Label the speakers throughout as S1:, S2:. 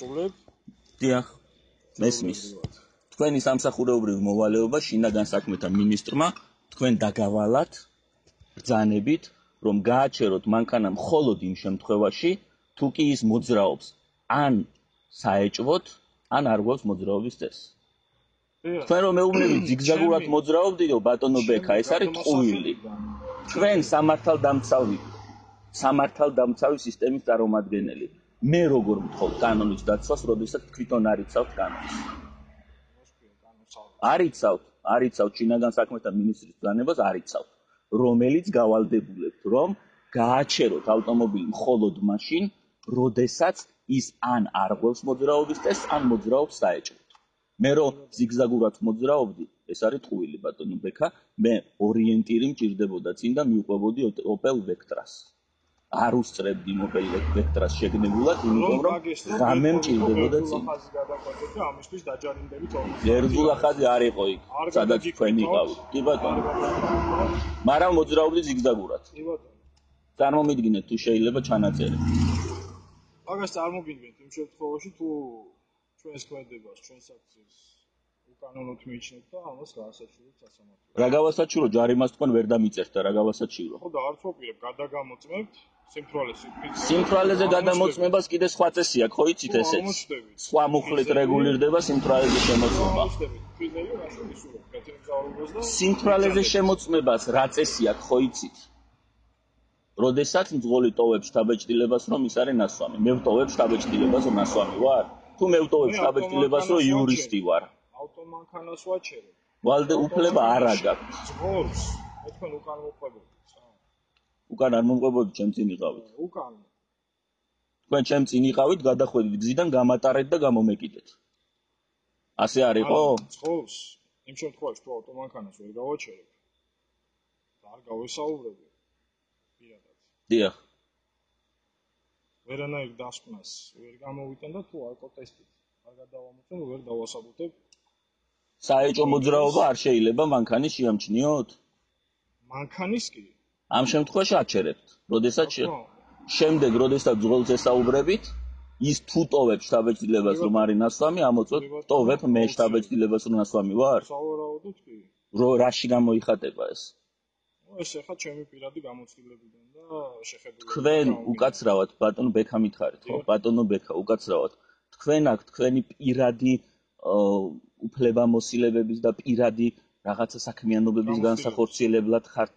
S1: გასწავლებ.
S2: დიახ. მესმის. თქვენი სამსახურეობრივი მოვალეობა შინაგან საქმეთა მინისტრმა თქვენ დაგავალათ ბრძანებით, რომ გააჩეროთ მანქანა მხოლოდ იმ შემთხვევაში, თუ კი ის მოძრაობს ან საეჭვოდ, ან არ გვაქვს მოძრაობის წესი. თქვენ რომ მეუბნებით ზიგზაგურად მოძრაობდიო ბატონო ბექა, ეს არის ტყუილი. თქვენ სამართალდამცავი სისტემის წარმომადგენელი. მე როგორ ვთხოვთ კანონის დაცვას, როდესაც თვითონ არიცავთ კანონს? არიცავთ შინაგან საქმეთა მინისტრის ბრძანებას არიცავთ, რომელიც გავალდებულებთ, რომ გააჩეროთ ავტომობილი მხოლოდ მაშინ, როდესაც ის ან არ ღვევს მოძრაობის წესს, ან მოძრაობს საეჭვოდ. მე რომ ზიგზაგურად მოძრაობდი, ეს არის ტყუილი ბატონო ბექა, მე ორიენტირი მჭირდებოდა წინ და მიუყვებოდი Opel Vectra-ს. არ უსწრებდი Opel Vectra-ს შეგნებულად, იმიტომ რომ ღამე მჭირდებოდა წინ.
S1: ამისთვის დაჯარიმდებით.
S2: ერთგულა ხაზი არ იყო იქ, სადაც თქვენ იყავით. კი ბატონო. მაგრამ მოძრაობდი ზიგზაგურად.
S1: კი ბატონო.
S2: წარმომიდგინეთ თუ შეიძლება ჩანაწერი.
S1: მაგას წარმოგიდგენთ იმ შემთხვევაში თუ ჩვენს ქმედებას, ჩვენს აქციას უკანონოდ მიიჩნევთ და ამას გაასაჩივროთ სასამართლოში.
S2: რა გავასაჩიურო, ჯარიმას თქვენ ვერ დამიწერთ და რა გავასაჩიურო?
S1: ხო და არც ვაპირებ, გადაგამოწმებთ
S2: სიმთვრალეზე გადამოწმებას კიდე სხვა წესი აქვს, ხო იცით ესეც? სხვა მუხლით რეგულირდება სიმთვრალეზე შემოწმება. სიმთვრალეზე შემოწმებას რა წესი აქვს, ხო იცით? როდესაც მძღოლი ტოვებს შთაბეჭდილებას, რომ ის არის ნასვამი. მე ვტოვებ შთაბეჭდილებას, რომ ნასვამი ვარ? თუ მე ვტოვებ შთაბეჭდილებას, რომ იურისტი ვარ.
S1: ავტომანქანას ვაჩერებ.
S2: ვალდე უფლება არ აგაქვთ.
S1: ძღოლს, მე თქვენ უკან მოყვებოდით.
S2: უკან არ მომყვებოდით, ჩემ წინ იყავით.
S1: უკან.
S2: თქვენ ჩემ წინ იყავით, გადახვედით გზიდან, გამატარეთ და გამომეკიდეთ. ასე არ იყო?
S1: ძღოლს, იმ შემთხვევაში თუ ავტომანქანას ვერ გავაჩერებ. არ გავესაუბრები. პირადად.
S2: დიახ.
S1: ვერანაირ დასკვნას ვერ გამოვიტან და თუ ალკოტესტით არ გადავამოწმო, ვერ დავასაბუთებ.
S2: საეჭვო მოძრაობა არ შეიძლება მანქანის შეამჩნიოთ?
S1: მანქანის კი.
S2: ამ შემთხვევაში აჩერებთ. როდესაც შემდეგ, როდესაც ძღოლს ესაუბრებით, ის თუ ტოვებს შთაბეჭდილებას, რომ არის ნასვამი, ამოწმოთ, ტოვებ მე შთაბეჭდილებას, რომ ნასვამი ვარ?
S1: სავარაუდოდ კი.
S2: რაში გამოიხატება ეს?
S1: ეს ახლა ჩემი პირადი გამოცდილებიდან და შეხედულებით.
S2: თქვენ უკაცრავად ბატონო ბექა მითხარით, ხო? ბატონო ბექა უკაცრავად. თქვენ აქ თქვენი პირადი უფლებამოსილებების და პირადი რაღაცა საქმიანობების განსახორციელებლად ხართ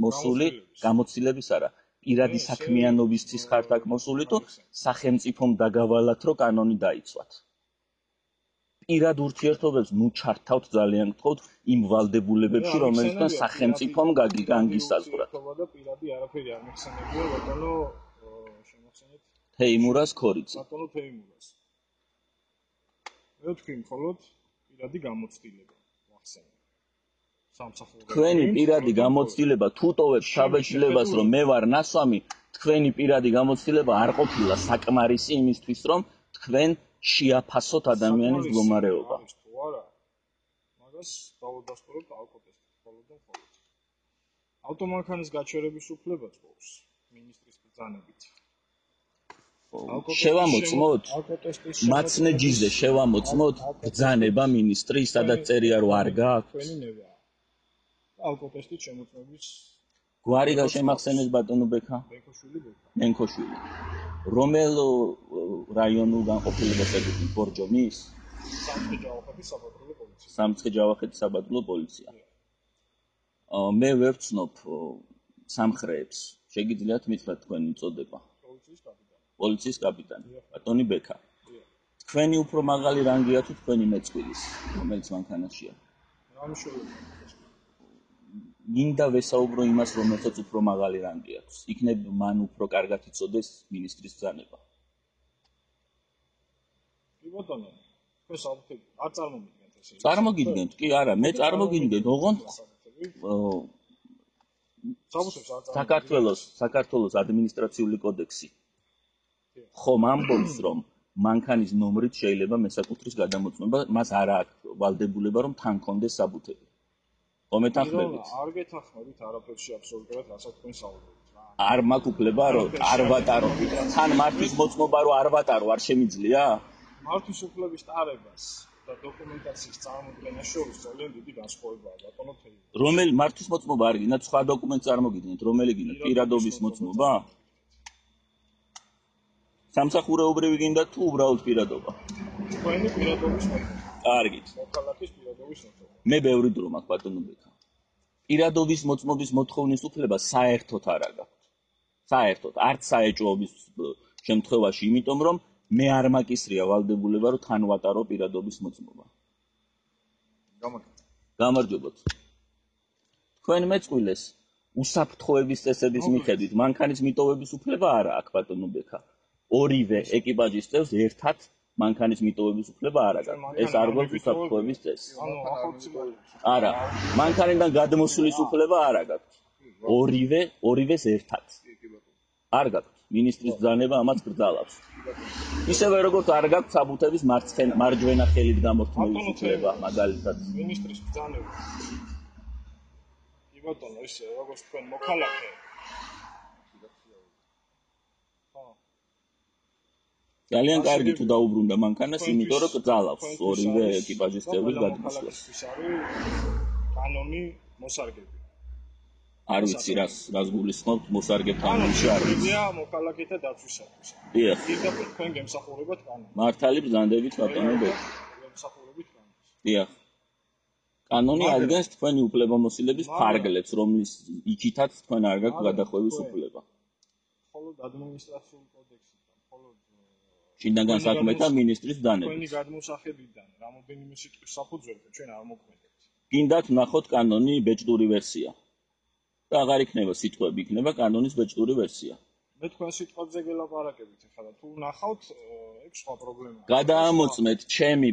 S2: მოსული, გამოცდილების არა. პირადი საქმიანობისთვის ხართ აქ მოსული თუ სახელმწიფომ დაგავალათ, რომ კანონი დაიცვათ. პირად ურთიერთობებს ნუ ჩართავთ ძალიან გთხოვთ იმ ვალდებულებებში, რომელთაგან სახელმწიფომ განგისაზღვრათ.
S1: და პირადი არაფერი არ მეხსენებია ბატონო შემოხსენეთ
S2: თეიმურას ქორიძე.
S1: ბატონო თეიმურას. მე ვთქვი მხოლოდ პირადი გამოცდილება ვახსენე.
S2: თქვენი პირადი გამოცდილება თუ ტოვებს შთაბეჭდილებას, რომ მე ვარ ნასვამი, თქვენი პირადი გამოცდილება არ ყოფილა საკმარისი იმისთვის, რომ თქვენ შეაფასოთ ადამიანის მდგომარეობა.
S1: არა. მაგას დავუდასტურებთ ალკოტესტით, მხოლოდ და მხოლოდ. ავტომანქანის გაჩერების უფლებაც გვაქვს მინისტრის ბრძანებით.
S2: შევამოწმოთ? მაცნეჯიზე შევამოწმოთ ბრძანება მინისტრის, სადაც წერია რომ არ გააქვს.
S1: თქვენი ნება. ალკოტესტით შემოწმების
S2: გვარი გაშემახსენეს ბატონო ბექა? მენქოშვილი. რომელ რაიონულ განყოფილებას ეკუთვნით ბორჯომის? სამცხე-ჯავახეთის საპატრულო პოლიცია. მე ვერ ვცნობ სამხრეებს. შეგიძლიათ მითხრათ თქვენი წოდება? პოლიციის კაპიტანი. ბატონი ბექა. თქვენი უფრო მაღალი რანგია თუ თქვენი მეწყვილის, რომელიც მანქანაშია? მინდა ვესაუბრო იმას, რომელსაც უფრო მაღალი რანგი აქვს. იქნებ მან უფრო კარგად იცოდეს მინისტრის ბრძანება.
S1: კი ბატონო, თქვენ საუბრობთ, არ წარმოგიდგენთ ესე.
S2: წარმოგიდგენთ, კი არა, მე წარმოგიდგენთ, ოღონდ საქართველოს ადმინისტრაციული კოდექსი ხომ ამბობს, რომ მანქანის ნომრით შეიძლება მესაკუთრის გადამოწმება, მას არ აქვს ვალდებულება, რომ თან კონდეს საბუთები. ხომ ეთანხმებით?
S1: არ გეთანხმებით არაფერში აბსოლუტურად, რასაც თქვენ საუბრობთ რა.
S2: არ მაქვს უფლება, რომ არ ვატარო. თან მართვის მოწმობა, რომ არ ვატარო, არ შემიძლია?
S1: მართვის უფლების ტარებას და დოკუმენტაციის წარმოქმნას შორის ძალიან დიდი განსხვავებაა ბატონო თეიმურაზ.
S2: რომელი მართვის მოწმობა არ გინდათ სხვა დოკუმენტს წარმოგიდგენთ, რომელი გინდათ პირადობის მოწმობა? სამსახურეობრივი გინდათ თუ უბრალოდ პირადობა?
S1: თქვენი პირადობის მოწმობა.
S2: კარგით.
S1: მოქალაქის პირადობის მოწმობა.
S2: მე ბევრი დრო მაქვს ბატონო ბექა. პირადობის მოწმობის მოთხოვნის უფლება საერთოდ არ აქვს. საერთოდ, არც საეჭვობის შემთხვევაში, იმიტომ რომ მე არ მაკისრია ვალდებულება რომ თან ვატარო პირადობის მოწმობა. გამარჯობოთ. თქვენ მეწყვილეს უსაფრთხოების წესების მიხედვით მანქანის მიტოვების უფლება არ აქვს ბატონო ბექა. ორივე ეკიპაჟის წევრს ერთად მანქანის მიტოვების უფლება არ აქვს. ეს არ გვაქვს უსაფრთხოების წესი. არა, მანქანიდან გადმოსვლის უფლება არ აქვს. ორივეს ერთად. არ გაქვს. მინისტრის ბრძანება ამას გრძალავს. ისევე როგორც არ გაქვს საბუთების მარჯვენა ხელით გამორთმევის უფლება, მაგალითად.
S1: მინისტრის ბრძანება. კი ბატონო, ისე როგორც თქვენ მოქალაქე.
S2: ძალიან კარგი თუ დაუბრუნდა მანქანას, იმიტომ რომ გძალავს ორივე ეკიპაჟის წევრის გადმოსვლას.
S1: ის არის კანონი მოსარგები.
S2: არ ვიცი რას გულისხმობთ მოსარგებთან ნიში არ ვიცი.
S1: იდეა მოქალაქეთა დაცვისათვის.
S2: დიახ.
S1: პირდაპირ თქვენ გემსახურებათ კანონს.
S2: მართალი ბრძანდებით ბატონო ბექა.
S1: გემსახურებით კანონს.
S2: დიახ. კანონი ადგენს თქვენი უფლებამოსილების ფარგლებს, რომლის იქითაც თქვენ არ გაქვთ გადახვევის უფლება.
S1: მხოლოდ ადმინისტრაციული კოდექსიდან, მხოლოდ
S2: შინაგან საქმეთა მინისტრის ბრძანებით.
S1: თქვენი გადმოსახედიდან რამოდენიმე სიტყვის საფუძველზე ჩვენ არ მოქმედებთ.
S2: გინდათ ვნახოთ კანონი ბეჭდური ვერსია. და აღარ იქნება სიტყვები, იქნება კანონის ბეჭდური ვერსია.
S1: მე თქვენ სიტყვებზე გელაპარაკებით ახლა თუ ნახავთ ეგ სხვა პრობლემაა.
S2: გადაამოწმეთ ჩემი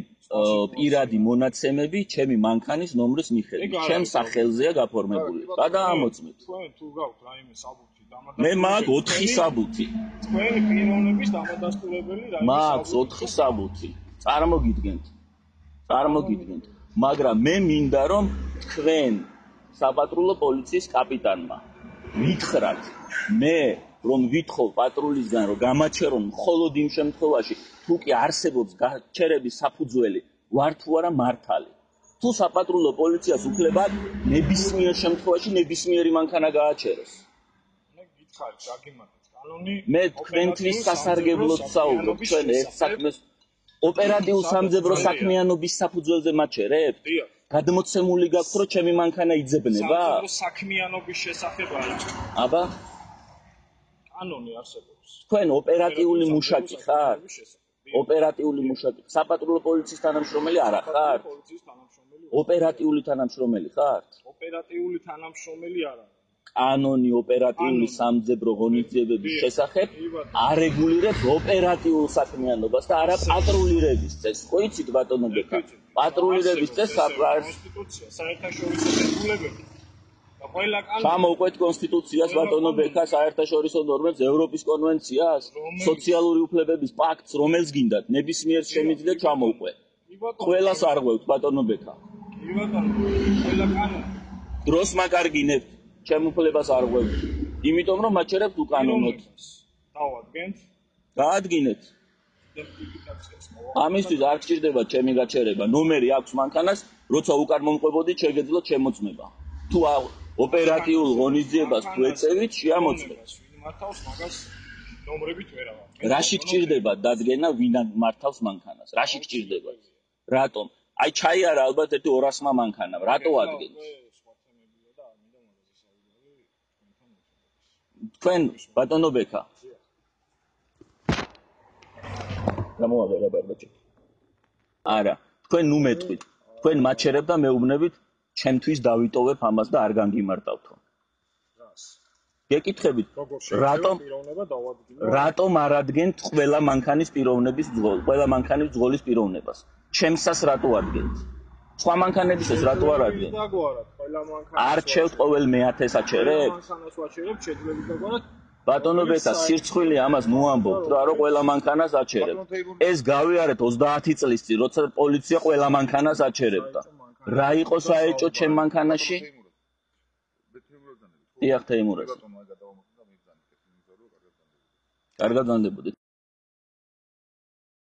S2: პირადი მონაცემები, ჩემი მანქანის ნომრის მიხედვით. ჩემ სახელზეა გაფორმებული. გადაამოწმეთ.
S1: თქვენ თუ გაქვთ რაიმე საბუთი
S2: მე მაქვს 4 საბუთი.
S1: თქვენი პიროვნების დამადასტურებელი რაიმე
S2: მაქვს 4 საბუთი. წარმოგიდგენთ. მაგრამ მე მინდა რომ თქვენ საპატრულო პოლიციის კაპიტანმა მითხრათ მე რომ ვითხოვ პატრულისგან რომ გამაჩერონ მხოლოდ იმ შემთხვევაში თუ კი არსებობს გაჩერების საფუძველი ვარ თუ არა მართალი თუ საპატრულო პოლიციას უფლება ნებისმიერ შემთხვევაში ნებისმიერი მანქანა გააჩეროს
S1: მე გითხარით გაგიმართეთ კანონი
S2: მე თქვენთვის სასარგებლოდ ვსაუბრობ ჩვენ ერთ საქმეს ოპერატიულ სამძებრო საქმიანობის საფუძველზე მაჩერებთ გადმოცემული გაქვთ რომ ჩემი მანქანა იძებნება?
S1: საქმიანობის შესახებ არ არის.
S2: აბა?
S1: კანონი არსებობს.
S2: თქვენ ოპერატიული მუშაკი ხარ? ოპერატიული მუშაკი. საპატრულო პოლიციის თანამშრომელი არა ხარ?
S1: პოლიციის თანამშრომელი.
S2: ოპერატიული თანამშრომელი ხარ?
S1: ოპერატიული თანამშრომელი არა.
S2: კანონი ოპერატიული სამძებრო ღონისძიებების შესახებ არეგულირებს ოპერატიულ საქმიანობას და არა პატრულირების წესს. ხო იცით ბატონო ბექა? პატრულირების წესს
S1: კონსტიტუცია, საერთაშორისო რეგულებები. და ყველა კანონი
S2: ჩამოვყვეთ კონსტიტუციას ბატონო ბექა, საერთაშორისო ნორმებს, ევროპის კონვენციას, სოციალური უფლებების პაქტს, რომელს გინდათ, ნებისმიერ შემიძლია ჩამოვყვე. ყველას არ ღვევთ ბატონო ბექა.
S1: კი ბატონო, ყველა კანონი.
S2: დროს მაგარგინებთ. ჩემ უფლებას არ ღვევთ. იმიტომ რომ მაჩერებთ უკანონოდ.
S1: დავადგენთ.
S2: გაადგინეთ. ამისთვის არ გჭირდება ჩემი გაჩერება. ნომერი აქვს მანქანას, როცა უკან მომყვებოდით, შეგეძლოთ შემოწმება. თუ ოპერატიულ ღონისძიებას თუ ეწევით, შეამოწმეთ.
S1: მართავს მაგას ნომრებით ვერავა.
S2: რაში გჭირდება დადგენა ვინ მართავს მანქანას? რაში გჭირდება? რატომ? აი ჩაიარა ალბათ ერთი 200-მა მანქანამ. რატო ადგენთ? თქვენ ბატონო ბექა გამოვაბერა ბარბაჭი არა თქვენ ნუ მეტყვით თქვენ მაჩერებ და მეუბნებით ჩემთვის დავიტოვებ ამას და არ განგიმარტავთო გეკითხებით რატომ არ ადგენთ ყველა მანქანის პიროვნების ძღოლს ყველა მანქანის ძღოლის პიროვნებას ჩემსას რატო ადგენთ სხვა მანქანებისას რატო არ ადგენთ არჩევთ ყოველ მე-1000-ს აჩერებ? ბატონო ბექა, სირცხვილი ამას ნუ ამბობთ, რა ყველა მანქანას აჩერებ. ეს გავიარეთ 30 წლის წინ, როცა პოლიცია ყველა მანქანას აჩერებდა. რა იყო საეჭო ჩემ მანქანაში? დიახ, თეიმურაზ. კარგად ვანდებოდით.